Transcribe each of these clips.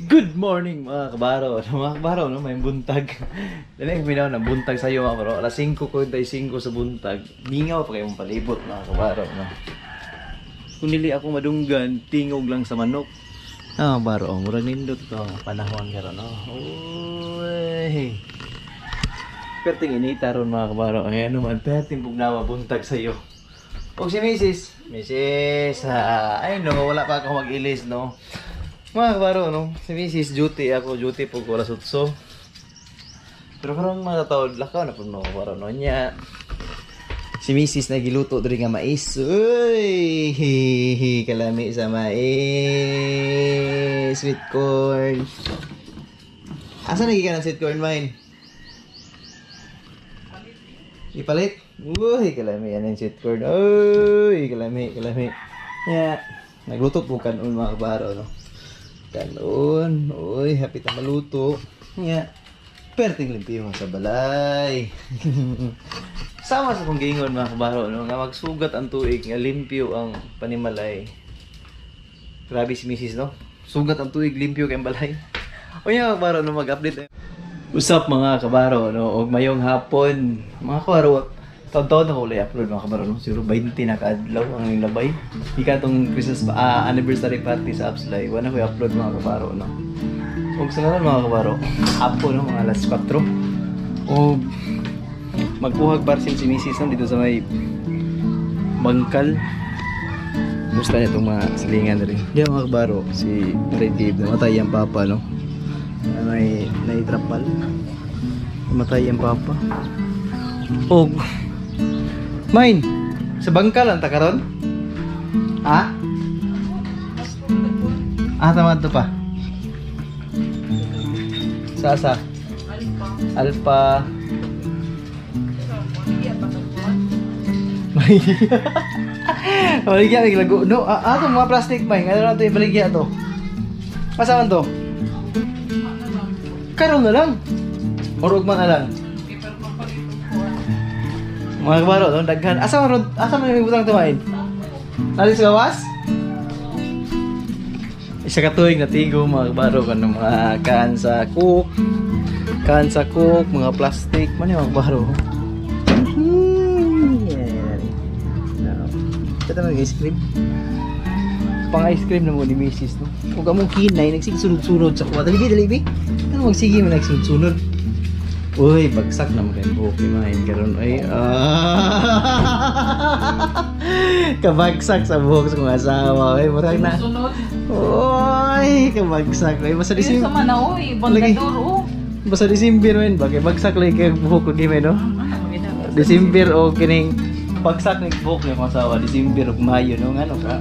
Good morning mga kabaro. Mga kabaro, no? May buntag. Dali, minaw na buntag sa iyo mga kabaro. Alas 5:45 sa buntag. Mingaw pa kayong palibot mga kabaro. No? Kung nili ako madunggan, tingog lang sa manok. Ah, baro, murag nindot to. Panahon karon, no? Uy. Perting inita ron mga kabaro. Ayan naman, perting pugnawa buntag sa iyo. O si Mrs. Ay no, wala pa ako mag-ilis, no? Mga kabaro, no? Si Mrs. duty ako, duty po ko alas 8. Pero karong mga taon, lakaw na po no, kabaro, no? Nya, si Mrs. nagiluto diri nga mais. Uy! Kalami sa mais. Sweet corn. Asa nagi ka ng sweet corn, Mine? Ipalit? Uy! Kalami yan yung sweet corn. Uy! Kalami. Nya, nagluto po kanon mga kabaro, no? Kanon. Uy, hapit na maluto. Nya, perting limpyo sa balay. Sama sa kong gingon mga kabaro, no? Nga magsugat ang tuig, nga limpyo ang panimalay. Grabe si Mrs. no? Sugat ang tuig, limpyo kayong balay. O yan mga kabaro, no? Mag-update. Usap mga kabaro, no? O mayong hapon. Mga kabaro, taon-taon na ko ulit upload mga kabaro, no? Siguro 20 na kaadlaw ang labay. Ika itong Christmas anniversary party sa Upslay. Wala ko i-upload mga kabaro, no? O sa ngayon mga kabaro, hapon, no? Mga alas 4. O magbuhag parcel si Mrs. no? Dito sa may bangkal. Gusto niya itong mga silingan rin. Diyan mga kabaro, si Dave, namatay ang papa, no? May naitrapal. Namatay ang papa. O Mine, sa bangkal ang takaron? Ha? Tama ito pa. Sasa? Alpha. Baligya may lago. No, ito mga plastic Mine. Ano na ito yung baligya ito? Masaman to? Karon na lang. Orugman na lang. Mga kabaro, no? Daghan. Asa mo yung butang tumain? Nalis gawas? Isa katuig na tigo mga kabaro kan mga kaan sa cook, mga plastic, man yung mga kabaro. Yan. Ito na ice cream. Pang ice cream na mo ni Mrs. no? Kung ka mong kinay, nagsigsunod-sunod sa kuwa. Dalibi. Ano magsige mo nagsunod-sunod? Uy, bagsak na magandang buhok ni Mine karon ay kabagsak sa buhok sa kong asawa. Uy, murag na. Uy, kabagsak. Uy, basta December. Sama na uy, bondador. Basta December man, bagay bagsak lagi kay buhok ko gime no. December o kining bagsak ni buhok ni kong asawa. December ug Mayo no ngano ka.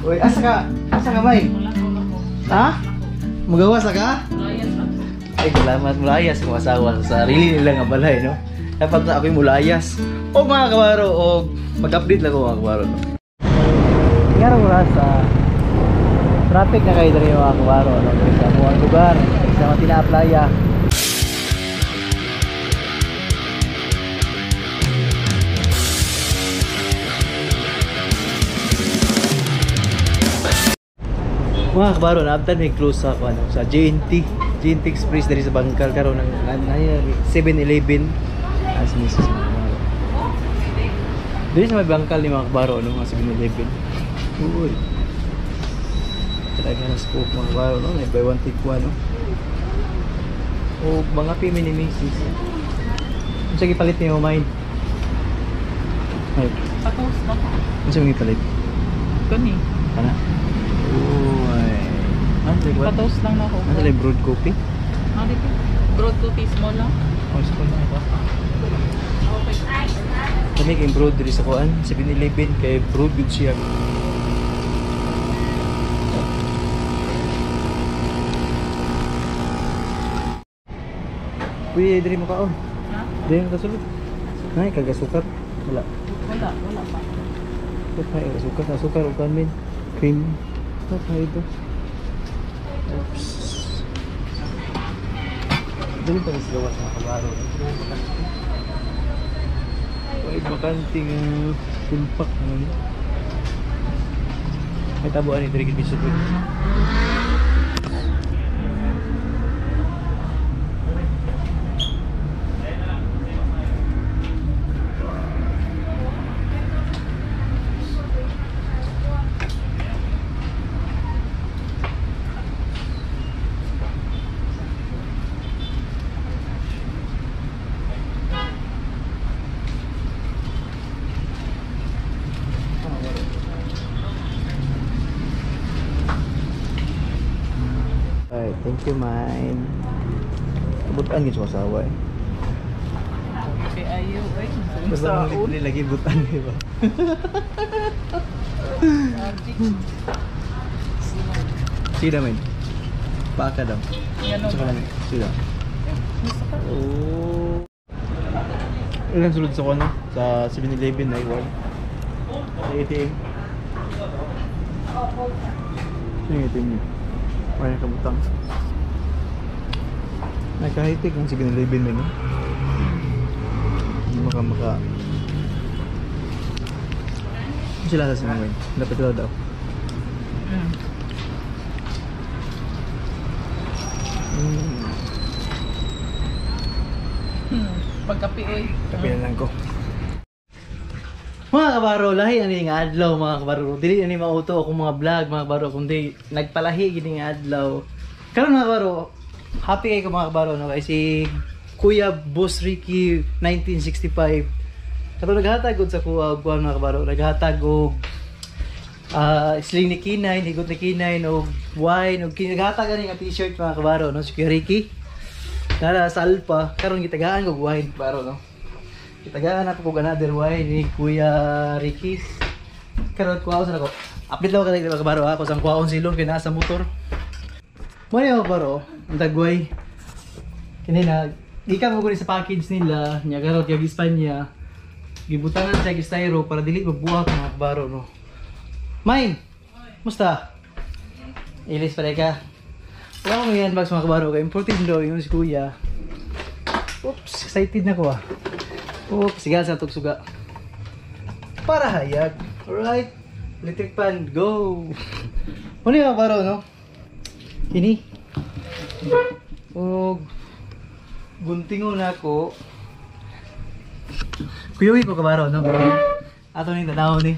Uy, asa ka Mine? Ha? Magawas na ka? Ay, salamat mulayas kung asawa sa sarili nila nga balay, no? Dapat na ako'y mulayas. O mga kabaro, o mag-update lang ko mga kabaro, no? Nga mula sa traffic na kayo rin mga kabaro, no? Sa buong lugar, sa mga tina-applya. Mga kabaro, naabtan may close sa GNT Express dari sa bangkal karon ng 7-Eleven as Mrs. mga kabaro. Dili sa may bangkal ni mga kabaro no, mga 7-Eleven. Uy. Talaga na scope mga kabaro no, may buy one take one no. O mga pimi ni Mrs. Ano siya gipalit niyo Mine? Ay. Patos ba? Ano siya gipalit? Kani. Kana? Patos lang na ako. Ano lang broad coffee? Dito. Broad coffee small lang. Oh, small lang ba? Kami kay broad diri sa kuan, 7-Eleven kay broad good siya. Pwede diri mo kaon. Ha? Diri mo kasulod. Nay kagasukat. Wala pa. Okay, asukar ug kanin. Cream. Okay ito. Oops. Dali pa rin sigawas mga kabaro. Ay, bakanting silpak naman. May tabuan ni Trigid Bisod. Alright, thank you, mine. Butan gitu masawa eh. Si Ayu, ay. Basta mo lagi butan di ba? Sida men. Paka daw. Yan Saka lang. Sida. Oh. Ilan sulod sa kono? Sa 7-Eleven na iwan. Sa ATM. Sino yung ATM niyo? Wala ka butang. Nagkahitik ang 7-Eleven men. Hindi maka sila sa sinangin. Dapat ito daw. Pagkapi oy. Kapilan lang ko. Mga kabaro, lahi ani nga adlaw mga kabaro. Dili ani mauto akong mga vlog mga kabaro kundi nagpalahi gini nga adlaw. Karon mga kabaro, happy kay ko mga kabaro no kay si Kuya Boss Ricky 1965. Kato naghatag og sa kuha og mga kabaro, naghatag og sling ni Kinay, higot ni Kinay og wine og naghatag ani nga t-shirt mga kabaro no si Kuya Ricky. Nara sa Alpha, karon gitagaan ko wine kabaro no. Gitagaan ako kog another wine ni Kuya Ricky. Karon kuha sa nako. Update lang ko mga kabaro ako sang kuhaon silong kay naa sa motor. Mo ni kabaro, ang dagway. Kini na gikan mo ko sa package nila, nya karon kay Espanya. Gibutangan sa styro para dili magbuhat mga kabaro no. Mine. Musta? Ilis pa ka. Wala mo yan bags mga kabaro kay important daw yung si Kuya. Oops, excited na ko ah. Oops, sigal sa tugsuga. Para hayag. Alright. Electric pan, go! Ano yung kabaro no? Kini. O guntingon ako. Kuyuhi ko kabaro no? Ato ni tanaw ni.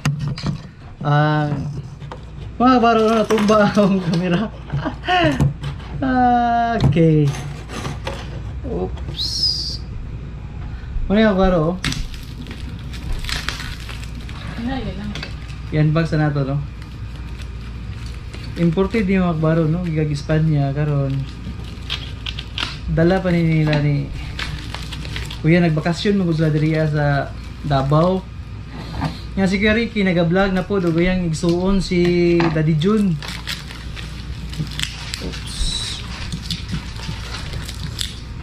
Mga kabaro no, natumba akong kamera. Okay. Oops. Ano yung kabaro? Yan bags na nato no? Imported yung mga kabaro no? Gigag Espanya karon. Dala pa nila ni Kuya nagbakasyon mo sa diriya sa Davao. Nga si Kuya Ricky nag-vlog na po dugo yang igsuon si Daddy June. Oops.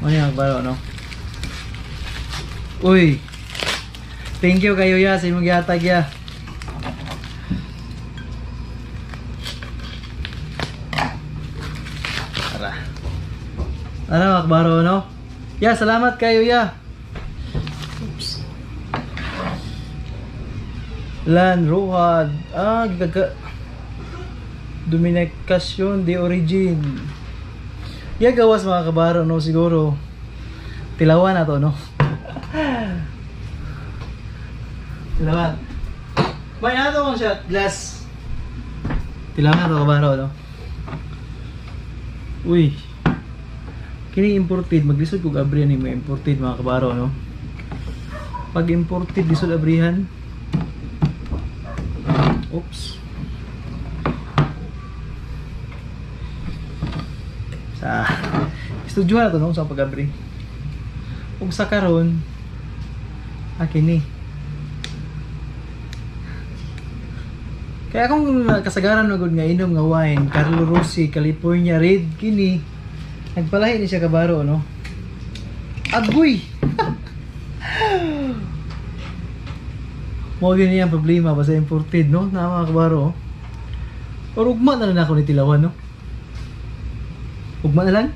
Ano yung baro no? Uy. Thank you kayo ya sa imong gihatag ya. Tara. Ano makbaro no? Ya, salamat kayo ya. Oops. Lan Rohad. Gaga Dominikacion de origin. Ya gawas mga kabaro no siguro. Tilawan na to no. Tilawan. May nato kong shot glass. Tilawan to kabaro no. Uy. Kini imported, maglisod kog abrihan ni may imported mga kabaro no. Pag imported lisod abrihan. Oops. Sa studio na to no sa pag-abri. Ug sa karon kini. Kaya kung kasagaran magud nga inom nga wine, Carlo Rossi, California Red kini. Nagpalahi ni siya kabaro no. Agoy. Mo gini ang problema basta imported no, na mga kabaro. Or ugma na lang ako ni tilawan no. Ugma na lang.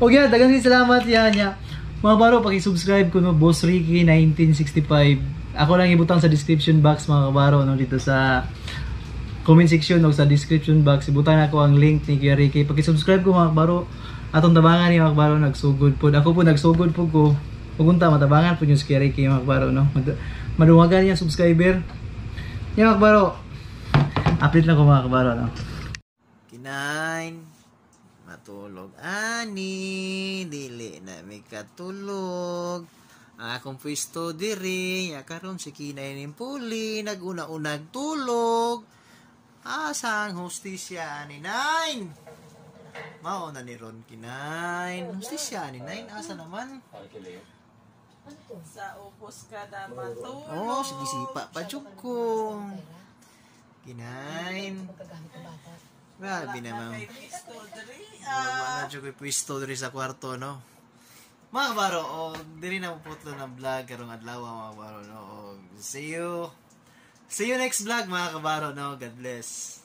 O yan, dagang salamat yan ya. Mga baro, paki-subscribe ko no, Boss Ricky 1965. Ako lang ibutang sa description box mga kabaro no dito sa comment section o sa description box ibutan ako ang link ni Kuya Ricky. Paki-subscribe ko mga kabaro. Atong tabangan ni mga kabaro nagsugod pod. Ako po nagsugod po ko. Pugunta matabangan po yung si Kuya Ricky mga kabaro no. Madungagan niya subscriber. Yung mga kabaro. Update lang ko mga kabaro no. Kinain matulog ani dili na may katulog. Akong pwesto diri, karon si Kinay ning puli, naguna-unag tulog. Asang hostisya ni Nine? Mao na ni Ron Kinain. Hostisya ni Nine, asa naman? Sa upos ka na matulog. Oh, sige sipa pa jud ko. Kinain. Grabe naman. Wala na jud ko pwesto diri sa kwarto, no? Mga kabaro, diri na puputlo ng vlog karong adlaw mga kabaro, no? See you next vlog mga kabaro, no? God bless.